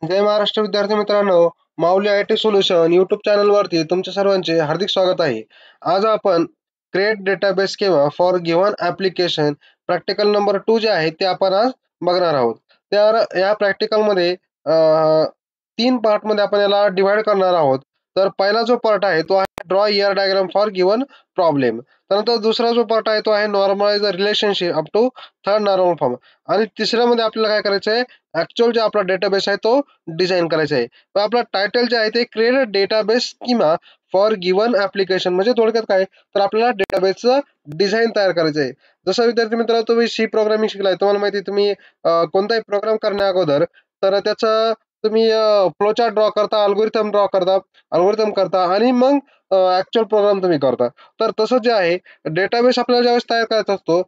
जय महाराष्ट्र विद्यार्थी मित्रांनो, माऊली IT solution YouTube चॅनलवरती तुमच्या सर्वांचे हार्दिक स्वागत आहे. आज आपण क्रिएट डेटाबेस किंवा for given application practical number 2 जे आहे ते आपण आज बघणार आहोत. तर या प्रॅक्टिकलमध्ये 3 पार्टमध्ये आपण याला डिव्हाइड करणार आहोत. तर पहिला जो पार्ट आहे तो आहे draw ER diagram for given problem. त्यानंतर दुसरा जो पार्ट आहे तो आहे normalize the relationship up to third normal form. आणि तिसऱ्यामध्ये आपल्याला काय करायचं आहे, ऍक्च्युअल जो आपला डेटाबेस आहे तो डिझाइन करायचा आहे. तर आपला टायटल जे आहे ते create database schema for given application, म्हणजे थोडक्यात काय, तर आपल्याला डेटाबेसचं डिझाइन तयार करायचं आहे. जसं विद्यार्थी मित्रांनो तुम्ही सी प्रोग्रामिंग शिकलाय, तुम्हाला माहिती आहे तुम्ही कोणताही प्रोग्राम करण्या अगोदर तर त्याचं तुम्ही फ्लोचार्ट ड्रॉ करता, अल्गोरिथम करता आणि मग ऍक्च्युअल प्रोग्राम तुम्ही करता. तर तसं जे आहे, डेटाबेस आपल्याला ज्यावेळेस तयार करायचा असतो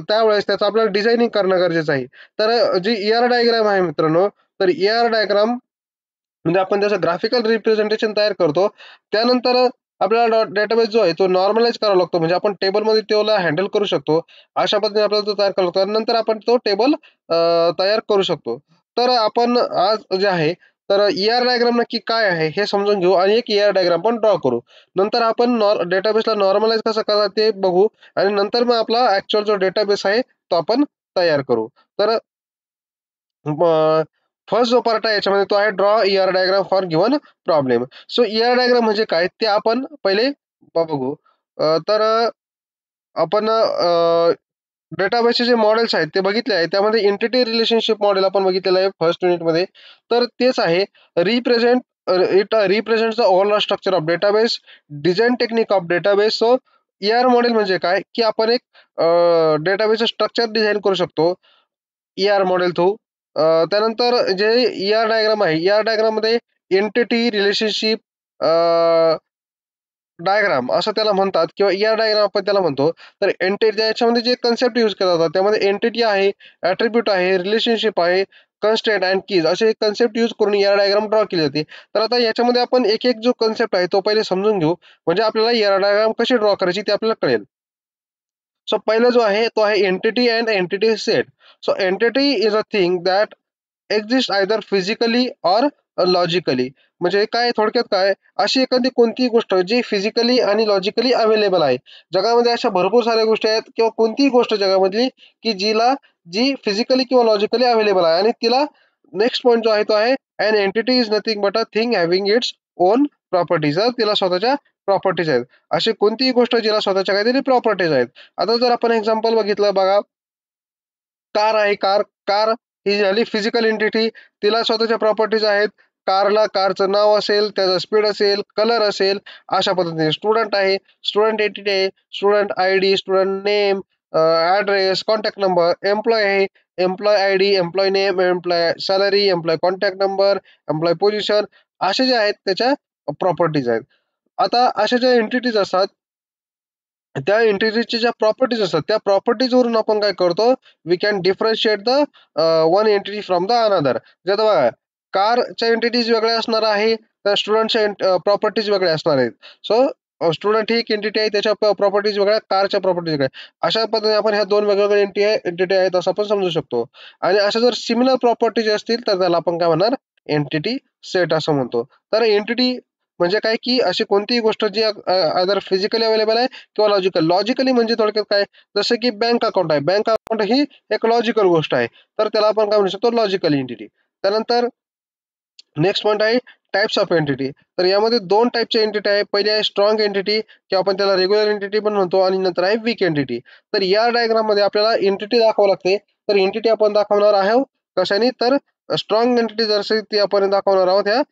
त्यावेळेस त्याचं आपल्याला डिझायनिंग करणं गरजेचं आहे. तर जी ईआर डायग्राम आहे मित्रांनो, तर ईआर डायग्राम म्हणजे आपण त्याचं ग्राफिकल रिप्रेझेंटेशन तयार करतो. त्यानंतर आपल्याला डेटाबेस जो आहे तो नॉर्मलाइज करावा लागतो, म्हणजे आपण टेबलमध्ये त्याला हँडल करू शकतो. अशा पद्धतीने आपल्याला तो तयार करावा लागतो आणि नंतर आपण तो टेबल तयार करू शकतो. तर आपण आज जे आहे, तर ईआर डायग्राम नक्की काय आहे हे समजून घेऊ आणि एक ईआर डायग्राम पण ड्रॉ करू. नंतर आपण डेटाबेसला नॉर्मलाइज कसं करायचं ते बघू आणि नंतर मग आपला ऍक्च्युअल जो डेटाबेस आहे तो आपण तयार करू. तर फर्स्ट जो पार्ट आहे याच्यामध्ये तो आहे draw ER diagram for given problem. So ER diagram म्हणजे काय ते आपण पहिले बघू. तर आपण डेटाबेसचे जे मॉडेल्स आहेत ते बघितले आहे. त्यामध्ये एंटिटी रिलेशनशिप मॉडेल आपण बघितलेलं आहे फर्स्ट युनिटमध्ये. तर तेच आहे represent it represents the overall structure of database, design technique of database. So ER model म्हणजे काय, की आपण एक डेटाबेसचं स्ट्रक्चर डिझाइन करू शकतो ईआर मॉडेल थ्रू. त्यानंतर जे ईआर डायग्राम आहे, ईआर डायग्राममध्ये एंटिटी रिलेशनशिप डायग्राम असं त्याला म्हणतात किंवा ईआर डायग्राम आपण त्याला म्हणतो. तर एंटिटी याच्यामध्ये जे कन्सेप्ट यूज केला जातात त्यामध्ये एंटिटी आहे, ॲट्रिब्यूट आहे, रिलेशनशिप आहे, कन्स्ट्रेंट अँड कीज असे कन्सेप्ट यूज करून ईआर डायग्राम ड्रॉ केली जाते. तर आता याच्यामध्ये आपण एक एक जो कन्सेप्ट आहे तो पहिले समजून घेऊ, म्हणजे आपल्याला ईआर डायग्राम कशी ड्रॉ करायची ते आपल्याला कळेल. सो पहिला जो आहे तो आहे entity and entity set. So entity is a thing that exist either physically or logically. म्हणजे काय, थोडक्यात काय, अशी एखादी कोणतीही गोष्ट जी फिजिकली आणि लॉजिकली अवेलेबल आहे. जगामध्ये अशा भरपूर साऱ्या गोष्टी आहेत किंवा कोणतीही गोष्ट जगामधली की जी फिजिकली किंवा लॉजिकली अवेलेबल आहे आणि तिला नेक्स्ट पॉईंट जो आहे तो आहे an entity is nothing but a thing having its own properties. तिला स्वतःच्या प्रॉपर्टीज आहेत. अशी कोणतीही गोष्ट जिला स्वतःच्या काहीतरी प्रॉपर्टीज आहेत. आता जर आपण एक्झाम्पल बघितलं बघा, कार आहे. कार ही झाली फिजिकल एंटिटी. तिला स्वतःच्या प्रॉपर्टीज आहेत. कारचं नाव असेल, त्याचा स्पीड असेल, कलर असेल, अशा पद्धतीने. स्टुडंट आहे, स्टुडंट एंटिटी आहे, student ID, student name, address, contact number. Employee आहे, employee ID, employee name, employee salary, employee contact number, employee position, असे जे आहेत त्याच्या प्रॉपर्टीज आहेत. आता अशा ज्या एंटिटीज असतात त्या एंटिटीजच्या ज्या प्रॉपर्टीज असतात त्या प्रॉपर्टीजवरून आपण काय करतो, we can differentiate the one entity from the another. जे आता बघा, कारच्या एंटिटीज वेगळ्या असणार आहे, तर स्टुडंटच्या प्रॉपर्टीज वेगळ्या असणार आहेत. सो स्टुडंट ही एक एंटिटी आहे, त्याच्या प्रॉपर्टीज वेगळ्या, कारच्या प्रॉपर्टीज वेगळ्या. अशा पद्धतीने आपण ह्या दोन वेगवेगळ्या एंटिटी आहेत असं आपण समजू शकतो. आणि अशा जर सिमिलर प्रॉपर्टीज असतील तर त्याला आपण काय म्हणणार, एंटिटी सेट असं म्हणतो. तर एंटिटी म्हणजे काय, की अशी कोणतीही गोष्ट जी अदर फिजिकली अवेलेबल आहे किंवा लॉजिकली म्हणजे थोडक्यात काय, जसं की बँक अकाउंट आहे. बँक अकाउंट ही एक लॉजिकल गोष्ट आहे. तर त्याला आपण काय म्हणू शकतो, लॉजिकल एंटिटी. त्यानंतर नेक्स्ट पॉईंट आहे टाइप्स ऑफ एंटिटी. तर यामध्ये दोन टाईपच्या एंटिटी आहे. पहिली आहे स्ट्रॉंग एंटिटी किंवा आपण त्याला रेग्युलर एंटिटी पण म्हणतो आणि नंतर आहे वीक एंटिटी. तर या डायग्राम मध्ये आपल्याला एंटिटी दाखवावं लागते. तर एंटिटी आपण दाखवणार आहोत कशाने, तर स्ट्रॉंग एंटिटी जर ती आपण दाखवणार आहोत ह्या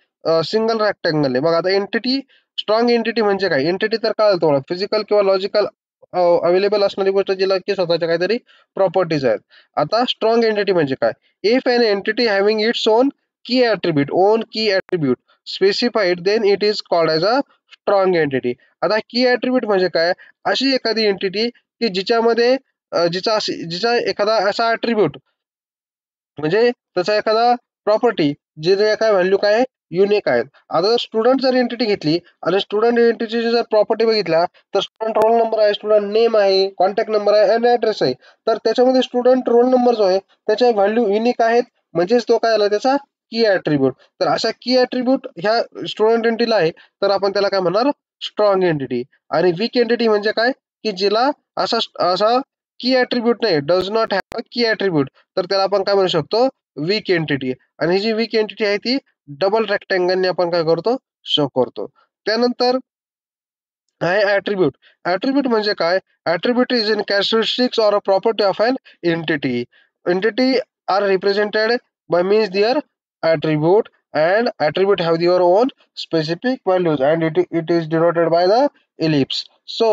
सिंगल रेक्टँगलने. बघा आता एंटिटी, स्ट्रॉंग एंटिटी म्हणजे काय, एंटिटी तर कळलं तुम्हाला, फिजिकल किंवा लॉजिकल अवेलेबल असणारी गोष्ट जिला की स्वतःच्या काहीतरी प्रॉपर्टीज आहेत. आता स्ट्रॉंग एंटिटी म्हणजे काय, if an entity having its own key attribute specified then it is called as a strong entity. आता की ॲट्रिब्यूट म्हणजे काय, अशी एखादी एंटिटी की जिच्यामध्ये जिचा एखादा असा ॲट्रिब्यूट म्हणजे त्याचा एखादा प्रॉपर्टी जे जे काय व्हॅल्यू काय युनिक आहेत. आता जर स्टुडंट जर एंटिटी घेतली आणि स्टुडंट एंटिटीची जर प्रॉपर्टी बघितल्या, तर स्टुडंट रोल नंबर आहे, स्टुडंट नेम आहे, कॉन्टॅक्ट नंबर आहे आणि ॲड्रेस आहे. तर त्याच्यामध्ये स्टुडंट रोल नंबर जो आहे त्याच्या व्हॅल्यू युनिक आहेत, म्हणजेच तो काय आला त्याचा की ऍट्रिब्यूट. तर अशा की ऍट्रिब्यूट ह्या स्टुडंट एंटिटीला आहे, तर आपण त्याला काय म्हणणार, स्ट्रॉंग एंटिटी. आणि वीक एंटिटी म्हणजे काय, की जिला असा असा की ऍट्रिब्यूट नाही, डज नॉट हॅव अ की ऍट्रिब्यूट, तर त्याला आपण काय म्हणू शकतो, वीक एंटिटी. आणि ही जी वीक एंटिटी आहे ती डबल रेक्टँगलने आपण काय करतो, शो करतो. त्यानंतर आहे ऍट्रिब्यूट. ऍट्रिब्यूट म्हणजे काय, attribute is in characteristics or a property of an entity. Entity are represented by means their attribute, and attribute have their own specific values, and it is denoted by the ellipse. So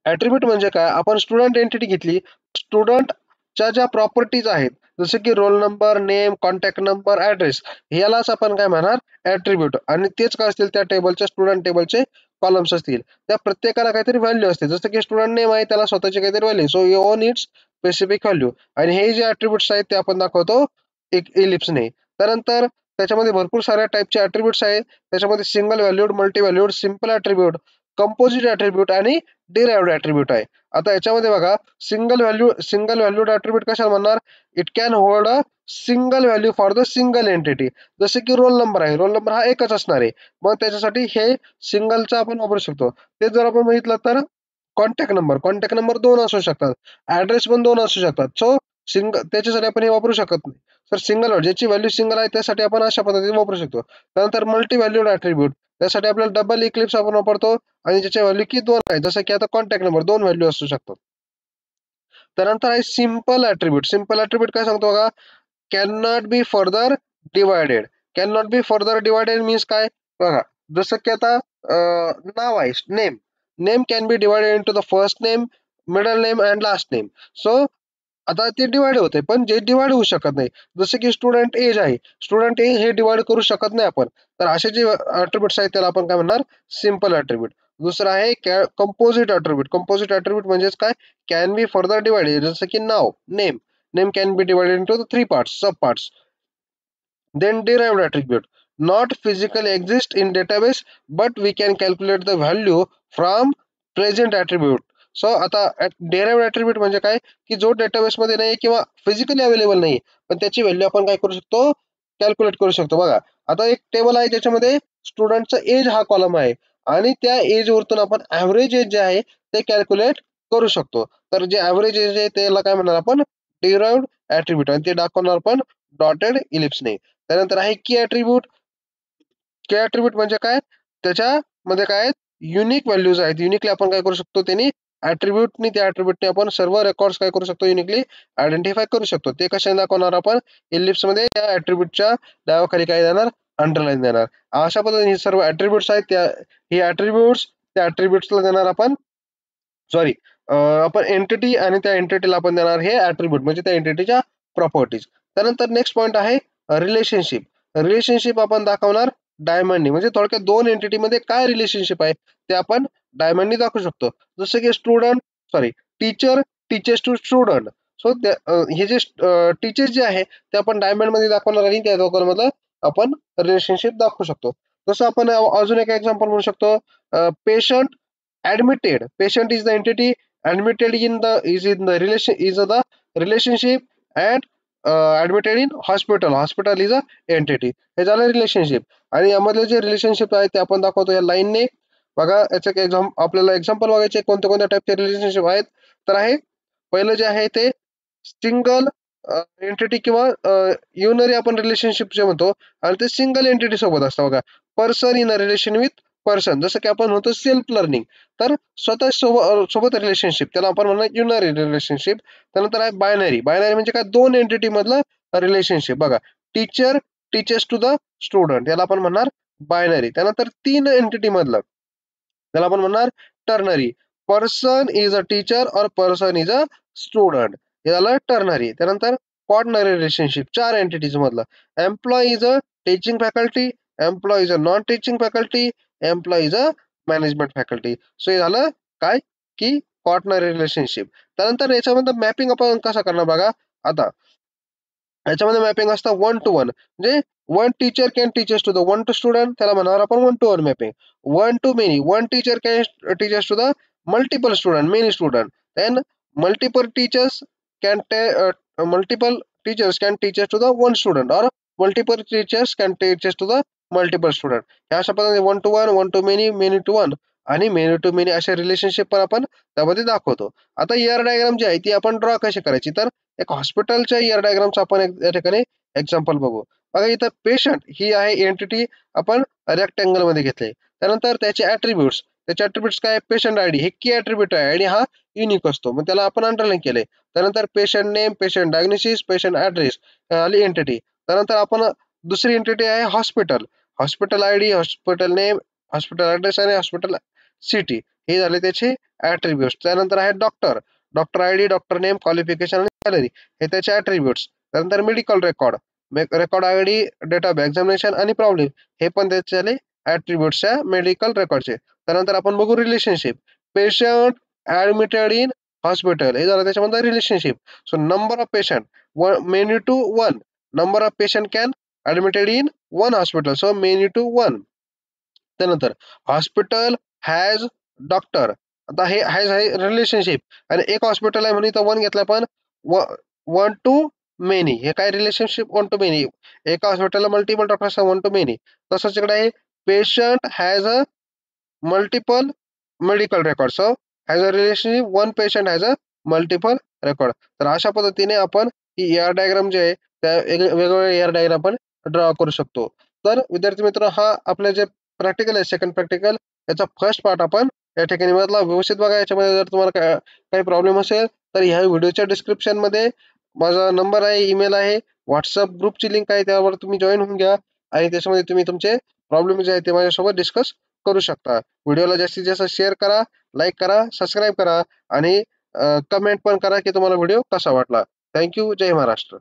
attribute म्हणजे काय, आपण student entity घेतली, स्टुडंटच्या ज्या properties आहेत, जसे की roll number, name, contact number, address, यालाच आपण काय म्हणणार ऍट्रिब्यूट. आणि तेच काय असतील, त्या टेबलच्या स्टुडंट टेबलचे कॉलम्स असतील, त्या प्रत्येकाला काहीतरी व्हॅल्यू असते. जसं की स्टुडंट नेम आहे, त्याला स्वतःची काहीतरी value, so you on it's specific value. आणि हे जे ऍट्रिब्यूट्स आहेत ते आपण दाखवतो एक इलिप्सने. त्यानंतर त्याच्यामध्ये भरपूर साऱ्या टाईपचे ऍट्रिब्यूट्स आहेत. त्याच्यामध्ये single valued, multi valued, simple attribute, composite attribute आणि डिराइव्हड ऍट्रिब्यूट आहे. आता याच्यामध्ये बघा, सिंगल व्हॅल्यूड ऍट्रिब्यूट कशाला म्हणणार, it can hold a single value for the single entity. जसे की रोल नंबर आहे, रोल नंबर हा एकच असणार आहे, मग त्याच्यासाठी हे सिंगलचा आपण वापरू शकतो. ते जर आपण बघितलं तर कॉन्टॅक्ट नंबर दोन असू शकतात, ऍड्रेस पण दोन असू शकतात. सो त्याच्यासाठी आपण हे वापरू शकत नाही. तर सिंगल ज्याची व्हॅल्यू सिंगल आहे त्यासाठी आपण अशा पद्धतीने वापरू शकतो. त्यानंतर मल्टी व्हॅल्यूड ऍट्रिब्यूट, त्यासाठी आपल्याला डबल इक्लिप्स आपण वापरतो, आणि ज्याच्या व्हॅल्यू की दोन आहे, जसं की आता कॉन्टॅक्ट नंबर दोन व्हॅल्यू असू शकतात. त्यानंतर आहे सिंपल ऍट्रिब्यूट. सिंपल ऍट्रिब्यूट काय सांगतो बघा, can not be further divided. Can not be further divided means काय, बघा, जसं की आता नाव आहे, name, name can B divided into the first name, middle name and last name. So आता ते डिवाइड होते, पण जे डिवाइड होऊ शकत नाही, जसं की स्टुडंट एज आहे, स्टुडंट एज हे डिवाइड करू शकत नाही आपण. तर असे जे ऍट्रिब्यूट्स आहेत त्याला आपण काय म्हणणार, सिंपल ऍट्रिब्यूट. दुसरं आहे कंपोजिट ऍट्रिब्यूट. कंपोजिट ऍट्रिब्यूट म्हणजेच काय, कॅन बी फर्दर डिवाइडेड, जसं की नाव, name, name can be divided into the three parts, sub parts. Then derived attribute, not physically exist in database, but we can calculate the value from present attribute. So आता derived attribute म्हणजे काय, की जो database मध्ये नाही किंवा physically available नाही, पण त्याची व्हॅल्यू आपण काय करू शकतो, कॅल्क्युलेट करू शकतो. बघा, आता एक टेबल आहे ज्याच्यामध्ये स्टुडंटचा एज हा कॉलम आहे, आणि त्या एज वरतून आपण ऍव्हरेज एज जे आहे ते कॅल्क्युलेट करू शकतो. तर जे ऍव्हरेज एज आहे त्याला काय म्हणणार आपण, डेराइव्ड ऍट्रिब्यूट, आणि ते दाखवणार आपण डॉटेड इलिप्सने. त्यानंतर आहे की ऍट्रिब्यूट. की ऍट्रिब्यूट म्हणजे काय, त्याच्यामध्ये काय युनिक व्हॅल्यूज आहेत, युनिकली आपण काय करू शकतो, त्यांनी ऍट्रिब्यूटनी, त्या ऍट्रिब्यूटने आपण सर्व रेकॉर्ड्स काय करू शकतो, युनिकली आयडेंटिफाय करू शकतो. ते कशाने दाखवणार आपण, इलिप्स मध्ये त्या ऍट्रिब्यूटच्या नावाखाली काय देणार, अंडरलाईन देणार. अशा पद्धतीने हे सर्व ऍट्रिब्यूट्स आहेत, त्या हे ऍट्रिब्यूट्स त्या ऍट्रिब्यूट्सला देणार आपण, सॉरी, आपण एंटिटी, आणि त्या एंटिटीला आपण देणार हे ऍट्रिब्यूट, म्हणजे त्या एंटिटीच्या प्रॉपर्टीज. त्यानंतर नेक्स्ट पॉईंट आहे रिलेशनशिप. रिलेशनशिप आपण दाखवणार डायमंडनी, म्हणजे थोडक्यात दोन एंटिटी मध्ये काय रिलेशनशिप आहे ते आपण डायमंडनी दाखवू शकतो. जसं की teacher teachers to student. So हे जे टीचर्स जे आहे ते आपण डायमंड मध्ये दाखवणार, आणि त्या दोघांमधलं आपण रिलेशनशिप दाखवू शकतो. तसं आपण अजून एक एक्झाम्पल म्हणू शकतो, patient admitted. Patient is the entity, admitted in the relationship, and admitted in hospital. Hospital is a entity. हे झालं रिलेशनशिप. आणि यामधले जे रिलेशनशिप आहे ते आपण दाखवतो या लाईनने. बघा, याचं आपल्याला एक्झाम्पल बघायचे कोणत्या कोणत्या टाईपचे रिलेशनशिप आहेत. तर आहे, पहिलं जे आहे ते सिंगल एंटिटी किंवा युनरी आपण रिलेशनशिप जे म्हणतो, आणि ते सिंगल एंटिटी सोबत असतं. बघा, person in a relation with person, जसं की आपण म्हणतो सेल्फ लर्निंग, तर स्वतः सोबत रिलेशनशिप, त्याला आपण म्हणणार युनरी रिलेशनशिप. त्यानंतर आहे बायनरी. बायनरी म्हणजे काय, दोन एंटिटी मधलं रिलेशनशिप. बघा, teacher teachers to the student, याला आपण म्हणणार बायनरी. त्यानंतर तीन एंटिटी मधलं, त्याला आपण म्हणणार ternary. Person is a teacher और पर्सन इज अ स्टुडंट, हे झालं टर्नरी. त्यानंतर क्वाटर्नरी रिलेशनशिप, चार एंटिटीज मधलं, employ is a teaching faculty, employ is a non teaching faculty, employ is a management faculty. So हे झालं काय, की क्वाटर्नरी रिलेशनशिप. त्यानंतर याच्यामध्ये मॅपिंग आपण कसं करणार बघा. आता याच्यामध्ये मॅपिंग असतं वन टू वन, म्हणजे one teacher can teachers to the one to student, त्याला म्हणणार आपण one to one mapping. One to many, one teacher can teachers to the multiple student, many student. Then multiple teachers can multiple teachers can teachers to the one student और multiple teachers can teachers to the multiple student. ह्या अशा पद्धतीने one to one, one to many, many to one आणि many to many असे relationship पण आपण त्यामध्ये दाखवतो. आता ईआर डायग्राम जी आहे ती आपण ड्रॉ कशी करायची, तर एक हॉस्पिटलच्या ईआर डायग्रामचा आपण या ठिकाणी एक्झाम्पल बघू. बघा इथं पेशंट ही आहे एंटिटी आपण रेक्टँगल मध्ये घेतले. त्यानंतर त्याचे ऍट्रिब्यूट्स, त्याचे ऍट्रिब्यूट्स काय, पेशंट आयडी हे की ऍट्रिब्यूट आहे आणि हा युनिक असतो, मग त्याला आपण अंडरलाईन केले. त्यानंतर patient name, patient diagnosis, patient address आली एंटिटी. त्यानंतर आपण दुसरी एंटिटी आहे hospital, hospital ID, hospital name, hospital address आणि हॉस्पिटल सिटी, हे झाले त्याचे ऍट्रिब्यूट्स. त्यानंतर आहे doctor, doctor ID, doctor name, qualification आणि सॅलरी हे त्याचे ऍट्रिब्यूट्स. त्यानंतर medical record, record ID, date of examination आणि प्रॉब्लेम हे पण त्याचे झाले ऍट्रिब्यूट्सच्या मेडिकल रेकॉर्डचे. त्यानंतर आपण बघू relationship, patient admitted in hospital हे झालं त्याच्यामध्ये relationship. So number of patient many to one, number of patient can admitted in one hospital, so many to one. त्यानंतर हॉस्पिटल हॅज डॉक्टर, आता हे हॅज आहे रिलेशनशिप आणि एक हॉस्पिटल आहे म्हणून इथं वन घेतला, पण वन टू मेनी हे काय रिलेशनशिप, वन टू मेनी, एका हॉस्पिटलला multiple doctor one to many. तसंच इकडे आहे patient has a multiple medical record, so has a relationship one patient has a multiple record. तर अशा पद्धतीने आपण ही एआर डायग्राम जे आहे त्या वेगवेगळ्या एआर डायग्राम आपण ड्रॉ करू शकतो. तर विद्यार्थी मित्र, हा आपलं जे प्रॅक्टिकल आहे सेकंड प्रॅक्टिकल, याचा फर्स्ट पार्ट आपण या ठिकाणी मधला व्यवस्थित बघा. याच्यामध्ये जर तुम्हाला काही प्रॉब्लेम असेल तर ह्या व्हिडिओच्या डिस्क्रिप्शन मध्ये माझा नंबर आहे, ईमेल आहे, व्हॉट्सअप ग्रुपची लिंक आहे, त्यावर तुम्ही जॉईन होऊन घ्या आणि त्याच्यामध्ये तुम्ही तुमचे प्रॉब्लेम जे आहे ते माझ्यासोबत डिस्कस करू शकता. व्हिडिओला जास्तीत जास्त शेअर करा, लाईक करा, सबस्क्राईब करा आणि कमेंट पण करा की तुम्हाला व्हिडिओ कसा वाटला. थँक्यू. जय महाराष्ट्र.